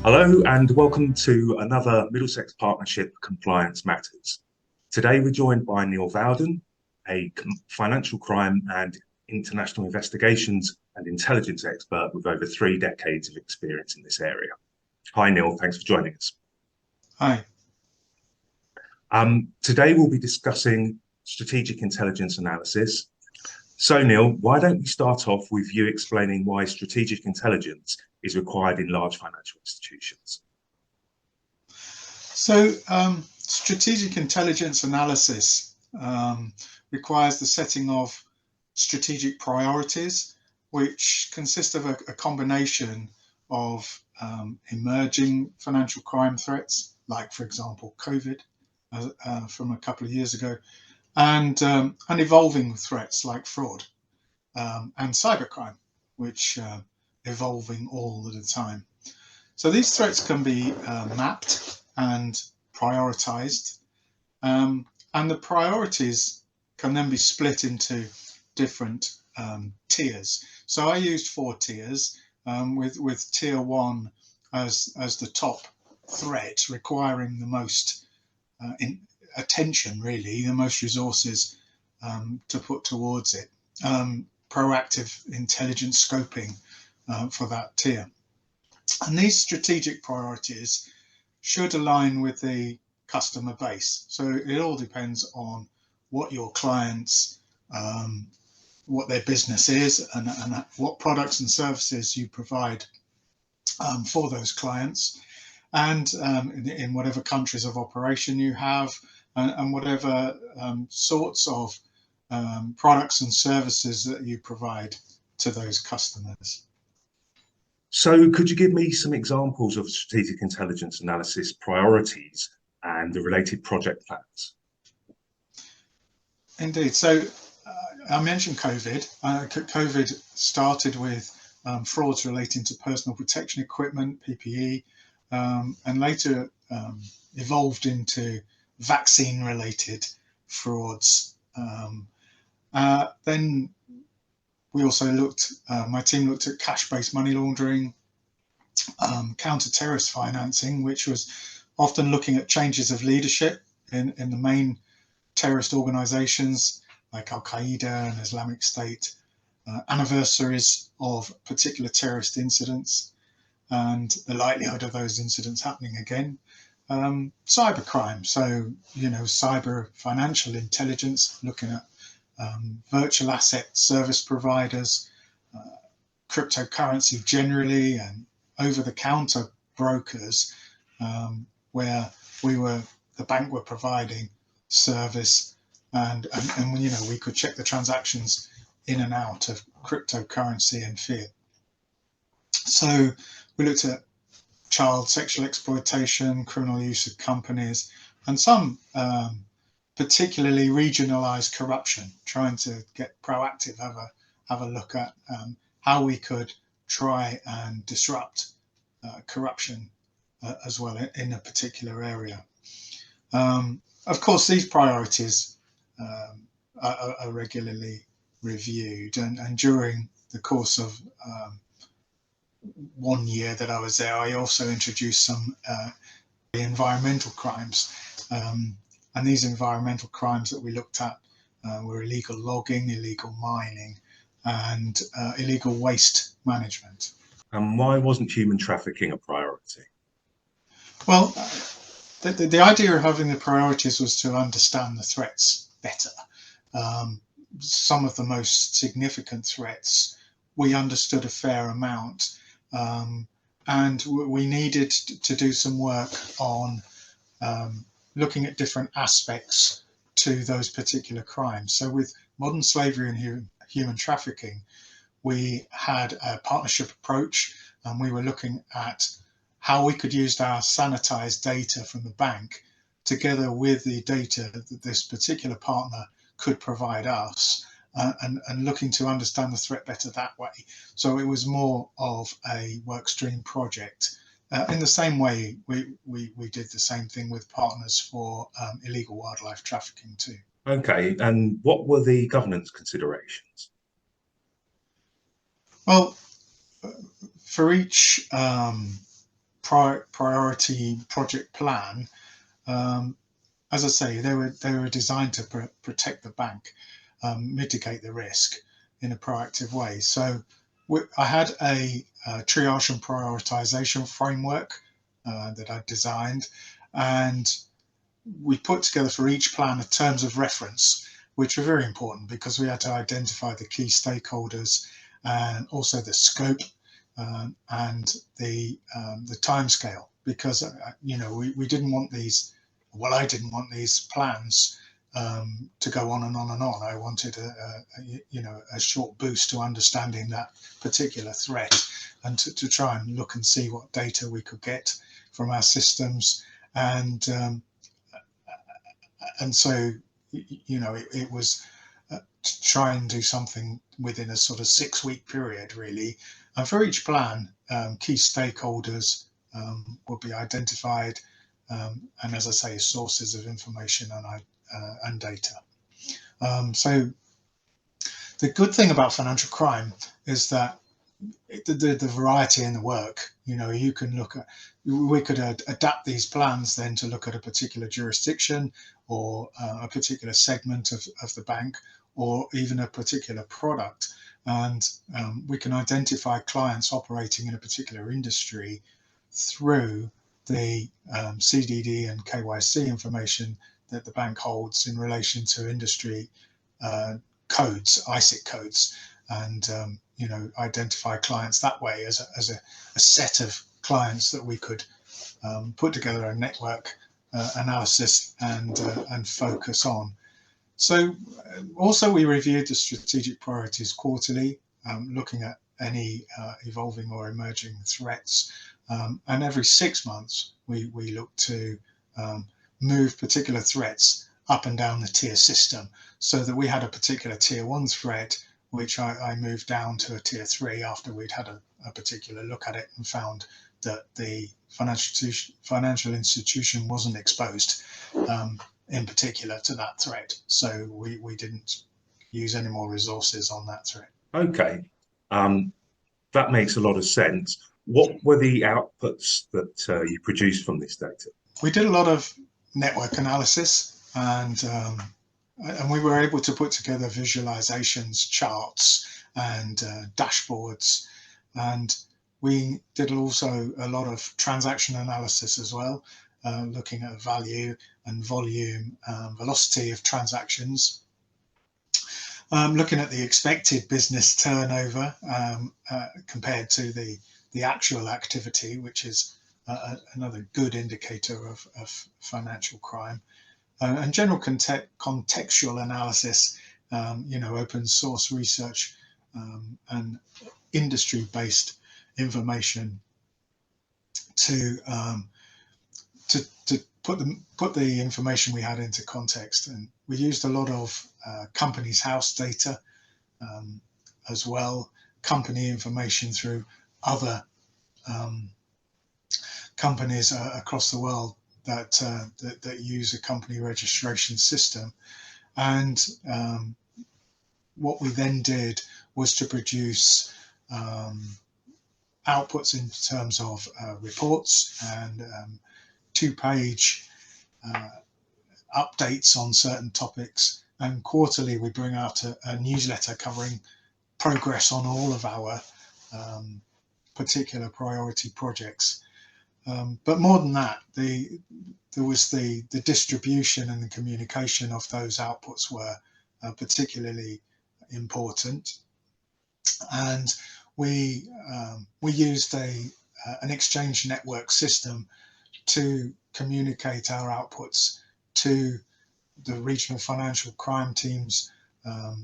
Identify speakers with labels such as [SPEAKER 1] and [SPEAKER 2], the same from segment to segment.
[SPEAKER 1] Hello and welcome to another Middlesex Partnership Compliance Matters. Today we're joined by Neil Vowden, a financial crime and international investigations and intelligence expert with over 3 decades of experience in this area. Hi Neil, thanks for joining us.
[SPEAKER 2] Hi.
[SPEAKER 1] Today we'll be discussing strategic intelligence analysis. So Neil, why don't you start off with you explaining why strategic intelligence is required in large financial institutions?
[SPEAKER 2] So, strategic intelligence analysis requires the setting of strategic priorities, which consist of a combination of emerging financial crime threats, like, for example, COVID from a couple of years ago, and evolving threats like fraud and cybercrime, which evolving all the time. So these threats can be mapped and prioritized, and the priorities can then be split into different tiers. So I used 4 tiers, with tier 1 as the top threat, requiring the most attention, really, the most resources to put towards it. Proactive intelligence scoping for that tier. And these strategic priorities should align with the customer base. So it all depends on what your clients, what their business is, and what products and services you provide for those clients, and in whatever countries of operation you have, and whatever sorts of products and services that you provide to those customers.
[SPEAKER 1] So could you give me some examples of strategic intelligence analysis priorities and the related project plans?
[SPEAKER 2] Indeed. So I mentioned COVID. COVID started with frauds relating to personal protection equipment, PPE, and later evolved into vaccine-related frauds. Then we also my team looked at cash-based money laundering, counter-terrorist financing, which was often looking at changes of leadership in the main terrorist organizations like Al-Qaeda and Islamic State, anniversaries of particular terrorist incidents and the likelihood of those incidents happening again. Cybercrime, so, cyber financial intelligence, looking at virtual asset service providers, cryptocurrency generally, and over-the-counter brokers, where the bank were providing service, and we could check the transactions in and out of cryptocurrency and fiat. So we looked at child sexual exploitation, criminal use of companies, and some particularly regionalized corruption, trying to get proactive, have a look at how we could try and disrupt corruption as well in a particular area. Of course, these priorities are regularly reviewed, and during the course of 1 year that I was there, I also introduced some environmental crimes. And these environmental crimes that we looked at were illegal logging, illegal mining, and illegal waste management.
[SPEAKER 1] And why wasn't human trafficking a priority?
[SPEAKER 2] Well, the idea of having the priorities was to understand the threats better. Some of the most significant threats, we understood a fair amount, and we needed to do some work on looking at different aspects to those particular crimes. So with modern slavery and human trafficking, we had a partnership approach, and we were looking at how we could use our sanitized data from the bank together with the data that this particular partner could provide us, and looking to understand the threat better that way. So it was more of a work stream project. In the same way, we did the same thing with partners for illegal wildlife trafficking too.
[SPEAKER 1] Okay, and what were the governance considerations?
[SPEAKER 2] Well, for each priority project plan, as I say, they were designed to protect the bank, mitigate the risk in a proactive way. So I had a triage and prioritization framework that I designed, and we put together for each plan a terms of reference, which were very important because we had to identify the key stakeholders and also the scope and the timescale, because we didn't want these. Well, I didn't want these plans to go on and on and on. I wanted a short boost to understanding that particular threat, and to try and look and see what data we could get from our systems, and so it was to try and do something within a sort of 6-week period, really. And for each plan, key stakeholders will be identified, and as I say, sources of information and data. So the good thing about financial crime is that the variety in the work. You can look at, we could adapt these plans then to look at a particular jurisdiction, or a particular segment of the bank, or even a particular product. And we can identify clients operating in a particular industry through the CDD and KYC information that the bank holds in relation to industry codes, ISIC codes, and identify clients that way as a set of clients that we could put together a network analysis and focus on. So also we reviewed the strategic priorities quarterly, looking at any evolving or emerging threats, and every 6 months we look to move particular threats up and down the tier system, so that we had a particular tier 1 threat which I moved down to a tier 3 after we'd had a particular look at it and found that the financial institution wasn't exposed in particular to that threat. So we didn't use any more resources on that threat.
[SPEAKER 1] Okay, that makes a lot of sense. What were the outputs that you produced from this data?
[SPEAKER 2] We did a lot of network analysis, and we were able to put together visualizations, charts, and dashboards. And we did also a lot of transaction analysis as well, looking at value and volume, velocity of transactions, looking at the expected business turnover compared to the actual activity, which is another good indicator of financial crime. And general contextual analysis, open source research, and industry-based information to put the information we had into context. And we used a lot of companies' house data as well, company information through other companies across the world that use a company registration system. And what we then did was to produce outputs in terms of reports and 2-page updates on certain topics. And quarterly we bring out a newsletter covering progress on all of our particular priority projects. But more than that, there was the distribution and the communication of those outputs were particularly important. And we used an exchange network system to communicate our outputs to the regional financial crime teams,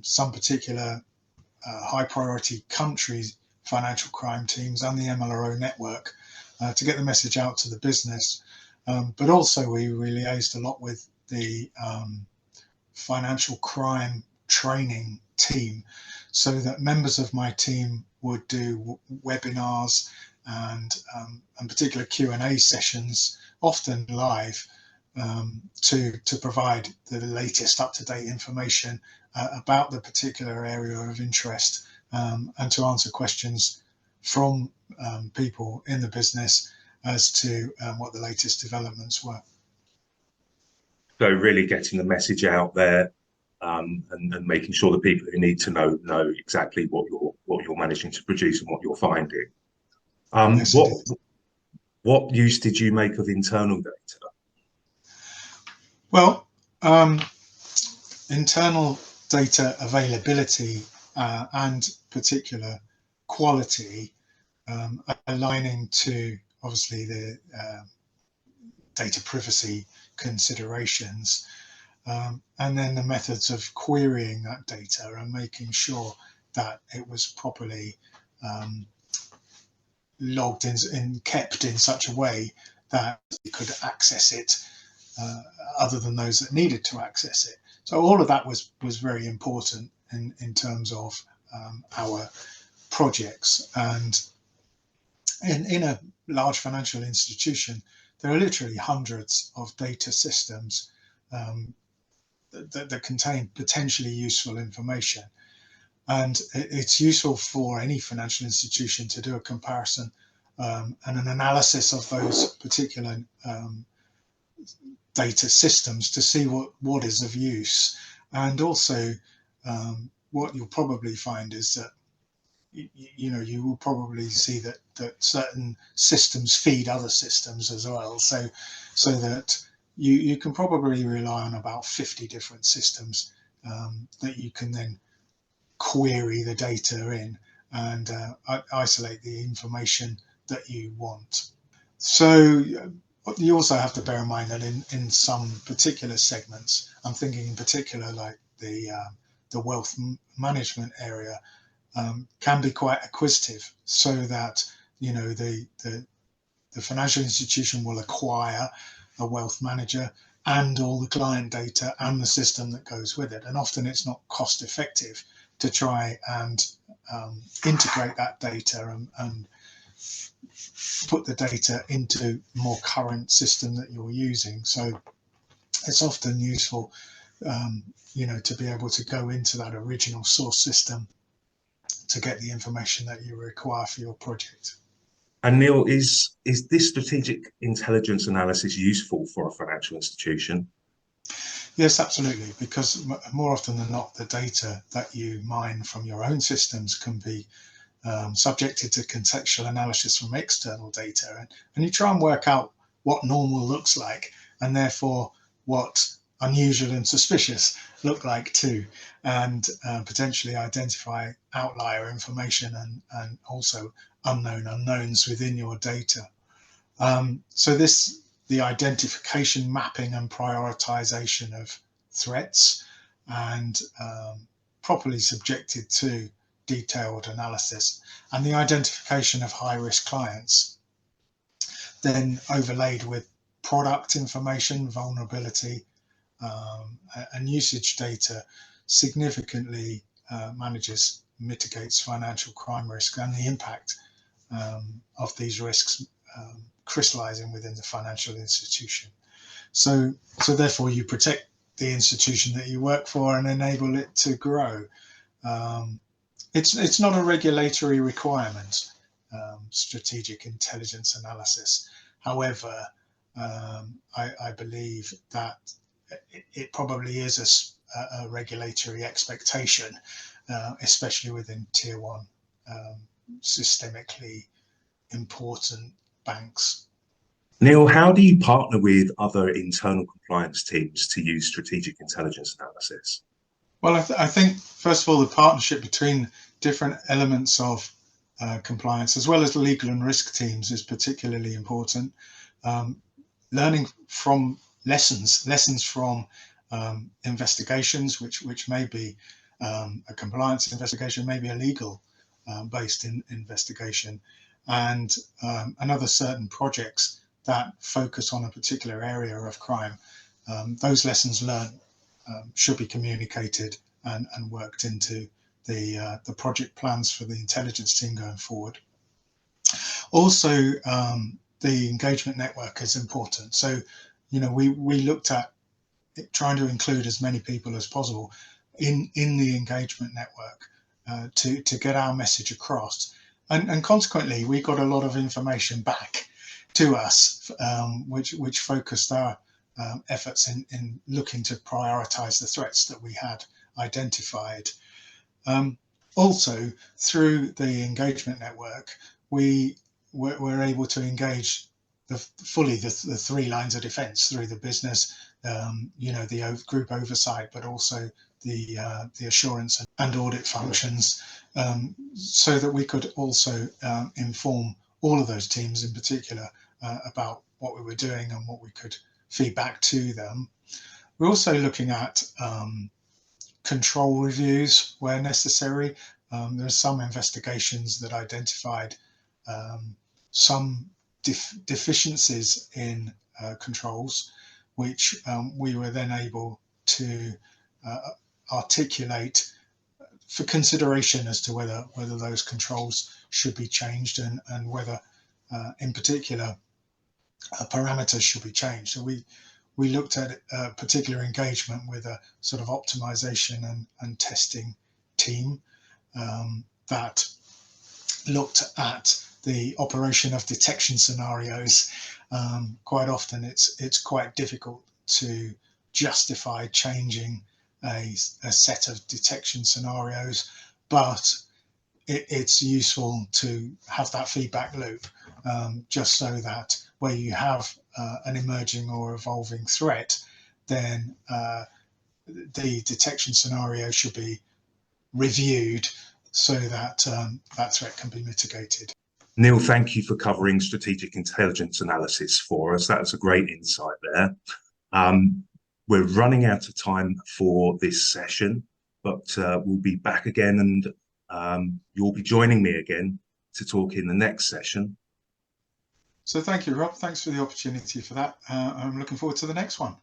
[SPEAKER 2] some particular high priority countries financial crime teams, and the MLRO network, to get the message out to the business. But also we liaised a lot with the financial crime training team, so that members of my team would do webinars and particular Q&A sessions, often live, to provide the latest up-to-date information about the particular area of interest, and to answer questions from people in the business as to what the latest developments were.
[SPEAKER 1] So really getting the message out there, and making sure the people who need to know exactly what you're managing to produce and what you're finding.
[SPEAKER 2] Yes,
[SPEAKER 1] What
[SPEAKER 2] indeed.
[SPEAKER 1] what use did you make of internal data?
[SPEAKER 2] Well, internal data availability and particular quality aligning to obviously the data privacy considerations, and then the methods of querying that data and making sure that it was properly logged in and kept in such a way that you could access it, other than those that needed to access it. So all of that was very important in terms of our projects. And in a large financial institution, there are literally hundreds of data systems that contain potentially useful information. And it's useful for any financial institution to do a comparison and an analysis of those particular data systems to see what is of use. And also what you'll probably find is that you will probably see that certain systems feed other systems as well, so that you can probably rely on about 50 different systems that you can then query the data in and isolate the information that you want. So you also have to bear in mind that in some particular segments, I'm thinking in particular like the wealth management area, can be quite acquisitive, so that the financial institution will acquire a wealth manager and all the client data and the system that goes with it. And often it's not cost effective to try and integrate that data and put the data into more current system that you're using. So it's often useful, to be able to go into that original source system to get the information that you require for your project.
[SPEAKER 1] And Neil, is this strategic intelligence analysis useful for a financial institution?
[SPEAKER 2] Yes, absolutely, because more often than not, the data that you mine from your own systems can be subjected to contextual analysis from external data, and you try and work out what normal looks like, and therefore what unusual and suspicious look like too, and potentially identify outlier information and also unknown unknowns within your data. So the identification, mapping and prioritization of threats, and properly subjected to detailed analysis, and the identification of high-risk clients, then overlaid with product information, vulnerability, and usage data, significantly mitigates financial crime risk and the impact of these risks crystallizing within the financial institution. So therefore you protect the institution that you work for and enable it to grow. It's not a regulatory requirement, strategic intelligence analysis. However, I believe that it probably is a regulatory expectation, especially within tier one, systemically important banks.
[SPEAKER 1] Neil, how do you partner with other internal compliance teams to use strategic intelligence analysis?
[SPEAKER 2] Well, I think, first of all, the partnership between different elements of compliance, as well as legal and risk teams, is particularly important. Learning from lessons from investigations, which may be a compliance investigation, maybe a legal based investigation, and other certain projects that focus on a particular area of crime. Those lessons learned should be communicated and worked into the project plans for the intelligence team going forward. Also, the engagement network is important. So, we looked at trying to include as many people as possible in the engagement network to get our message across. And consequently, we got a lot of information back to us, which focused our efforts in looking to prioritize the threats that we had identified. Also, through the engagement network, we were able to engage fully the three lines of defence through the business, the group oversight, but also the assurance and audit functions, so that we could also inform all of those teams in particular about what we were doing and what we could feed back to them. We're also looking at control reviews where necessary. There are some investigations that identified some deficiencies in controls, which we were then able to articulate for consideration as to whether those controls should be changed, and whether in particular parameters should be changed. So we looked at a particular engagement with a sort of optimization and testing team that looked at the operation of detection scenarios. Quite often it's quite difficult to justify changing a set of detection scenarios, but it's useful to have that feedback loop, just so that where you have an emerging or evolving threat, then the detection scenario should be reviewed so that that threat can be mitigated.
[SPEAKER 1] Neil, thank you for covering strategic intelligence analysis for us. That was a great insight there. We're running out of time for this session, but we'll be back again, and you'll be joining me again to talk in the next session.
[SPEAKER 2] So thank you, Rob. Thanks for the opportunity for that. I'm looking forward to the next one.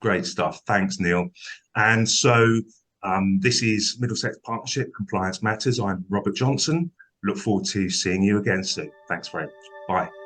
[SPEAKER 1] Great stuff. Thanks, Neil. And so this is Middlesex Partnership Compliance Matters. I'm Robert Johnson. Look forward to seeing you again soon. Thanks very much. Bye.